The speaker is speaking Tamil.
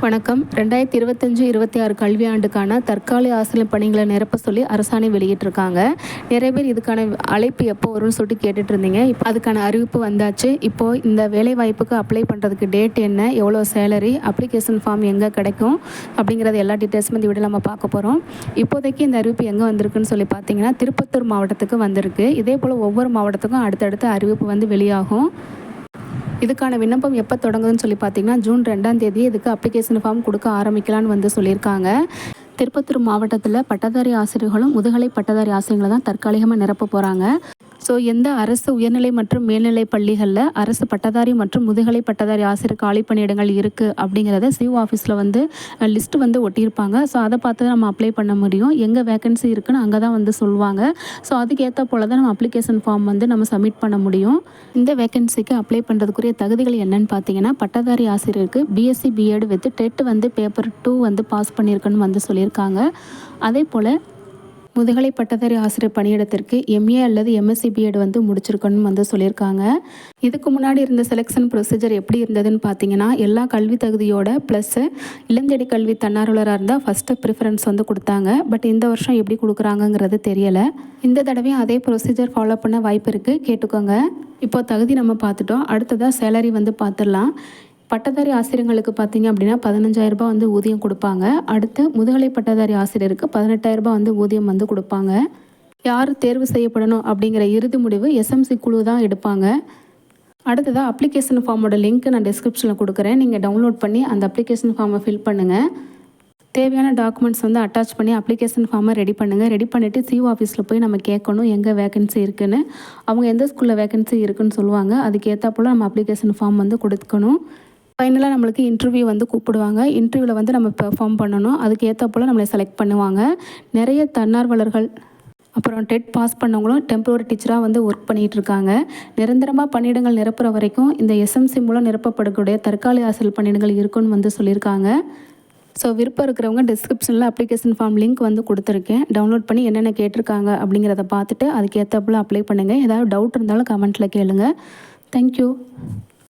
வணக்கம். 2025-26 கல்வியாண்டுக்கான தற்காலிக ஆசிரியர் பணிகளை நிரப்ப சொல்லி அரசாணை வெளியிட்டிருக்காங்க. நிறைய பேர் இதுக்கான அழைப்பு எப்போ வரும்னு சொல்லிட்டு கேட்டுட்டு இருந்தீங்க. இப்போ அதுக்கான அறிவிப்பு வந்தாச்சு. இப்போது இந்த வேலைவாய்ப்புக்கு அப்ளை பண்ணுறதுக்கு டேட் என்ன, எவ்வளோ சேலரி, அப்ளிகேஷன் ஃபார்ம் எங்கே கிடைக்கும் அப்படிங்கிறது எல்லா டீட்டெயில்ஸும் இந்த வீடியோ நம்ம பார்க்க போகிறோம். இப்போதைக்கு இந்த அறிவிப்பு எங்கே வந்திருக்குன்னு சொல்லி பார்த்தீங்கன்னா, திருப்பத்தூர் மாவட்டத்துக்கு வந்திருக்கு. இதே போல் ஒவ்வொரு மாவட்டத்துக்கும் அடுத்தடுத்த அறிவிப்பு வந்து வெளியாகும். இதுக்கான விண்ணப்பம் எப்போ தொடங்குதுன்னு சொல்லி பார்த்தீங்கன்னா, ஜூன் 2ஆம் தேதி இதுக்கு அப்ளிகேஷன் ஃபார்ம் கொடுக்க ஆரம்பிக்கலான்னு வந்து சொல்லியிருக்காங்க. திருப்பத்தூர் மாவட்டத்தில் பட்டதாரி ஆசிரியர்களும் முதுகலை பட்டதாரி ஆசிரியர்களை தான் தற்காலிகமாக நிரப்ப போகிறாங்க. ஸோ எந்த அரசு உயர்நிலை மற்றும் மேல்நிலை பள்ளிகளில் அரசு பட்டதாரி மற்றும் முதுகலை பட்டதாரி ஆசிரியர் காலி பணியிடங்கள் இருக்குது அப்படிங்கிறத சிஓ ஆஃபீஸில் வந்து லிஸ்ட்டு வந்து ஒட்டியிருப்பாங்க. ஸோ அதை பார்த்து நம்ம அப்ளை பண்ண முடியும். எங்கே வேகன்சி இருக்குன்னு அங்கே தான் வந்து சொல்லுவாங்க. ஸோ அதுக்கேற்ற போல் தான் நம்ம அப்ளிகேஷன் ஃபார்ம் வந்து நம்ம சப்மிட் பண்ண முடியும். இந்த வேகன்சிக்கு அப்ளை பண்ணுறதுக்குரிய தகுதிகள் என்னன்னு பார்த்தீங்கன்னா, பட்டதாரி ஆசிரியருக்கு பிஎஸ்சி பிஎட் வித் டெட் வந்து பேப்பர் 2 வந்து பாஸ் பண்ணியிருக்குன்னு வந்து சொல்லியிருக்காங்க. அதே போல் முதுகலை பட்டதாரி ஆசிரியர் பணியிடத்திற்கு எம்ஏ அல்லது எம்எஸ்சி பிஎட் வந்து முடிச்சிருக்கணும்னு வந்து சொல்லியிருக்காங்க. இதுக்கு முன்னாடி இருந்த செலெக்ஷன் ப்ரொசீஜர் எப்படி இருந்ததுன்னு பார்த்தீங்கன்னா, எல்லா கல்வி தகுதியோட ப்ளஸ் இளந்தேடி கல்வி தன்னார்வலராக இருந்தால் ஃபஸ்ட்டு ப்ரிஃபரன்ஸ் வந்து கொடுத்தாங்க. பட் இந்த வருஷம் எப்படி கொடுக்குறாங்கங்கிறது தெரியலை. இந்த தடவையும் அதே ப்ரொசீஜர் ஃபாலோ பண்ண வாய்ப்பு இருக்குது, கேட்டுக்கோங்க. இப்போ தகுதி நம்ம பார்த்துட்டோம். அடுத்ததாக சேலரி வந்து பார்த்துடலாம். பட்டதாரி ஆசிரியர்களுக்கு பார்த்தீங்க அப்படின்னா 15,000 ரூபாய் வந்து ஊதியம் கொடுப்பாங்க. அடுத்து முதுகலை பட்டதாரி ஆசிரியருக்கு 18,000 ரூபாய் வந்து ஊதியம் வந்து கொடுப்பாங்க. யார் தேர்வு செய்யப்படணும் அப்படிங்கிற இறுதி முடிவு எஸ்எம்சி குழு தான் எடுப்பாங்க. அடுத்ததாக அப்ளிகேஷன் ஃபார்மோட லிங்க் நான் டிஸ்கிரிப்ஷனில் கொடுக்குறேன். நீங்கள் டவுன்லோட் பண்ணி அந்த அப்ளிகேஷன் ஃபார்மை ஃபில் பண்ணுங்கள். தேவையான டாக்குமெண்ட்ஸ் வந்து அட்டாச் பண்ணி அப்ளிகேஷன் ஃபார்மை ரெடி பண்ணுங்கள். ரெடி பண்ணிவிட்டு சிஓ ஆஃபீஸில் போய் நம்ம கேட்கணும் எங்கே வேகன்சி இருக்குதுன்னு. அவங்க எந்த ஸ்கூலில் வேகன்சி இருக்குதுன்னு சொல்லுவாங்க. அதுக்கேற்ற போல் நம்ம அப்ளிகேஷன் ஃபார்ம் வந்து கொடுக்கணும். ஃபைனலாக நம்மளுக்கு இன்டர்வியூ வந்து கூப்பிடுவாங்க. இன்டர்வியூவில் வந்து நம்ம பெர்ஃபார்ம் பண்ணணும். அதுக்கு ஏற்ற போல் நம்மளை செலக்ட் பண்ணுவாங்க. நிறைய தன்னார்வலர்கள் அப்புறம் டெட் பாஸ் பண்ணவங்களும் டெம்பரரி டீச்சராக வந்து ஒர்க் பண்ணிகிட்டு இருக்காங்க. நிரந்தரமாக பணியிடங்கள் நிரப்புற வரைக்கும் இந்த எஸ்எம்சி மூலம் நிரப்பப்படக்கூடிய தற்காலிக ஆசிரியர் பணியிடங்கள் இருக்குன்னு வந்து சொல்லியிருக்காங்க. ஸோ விருப்பம் இருக்கிறவங்க டிஸ்கிரிப்ஷனில் அப்ளிகேஷன் ஃபார்ம் லிங்க் வந்து கொடுத்துருக்கேன். டவுன்லோட் பண்ணி என்னென்ன கேட்டிருக்காங்க அப்படிங்கிறத பார்த்துட்டு அதுக்கு ஏற்ற போல் அப்ளை பண்ணுங்கள். ஏதாவது டவுட் இருந்தாலும் கமெண்ட்டில் கேளுங்கள். தேங்க்யூ.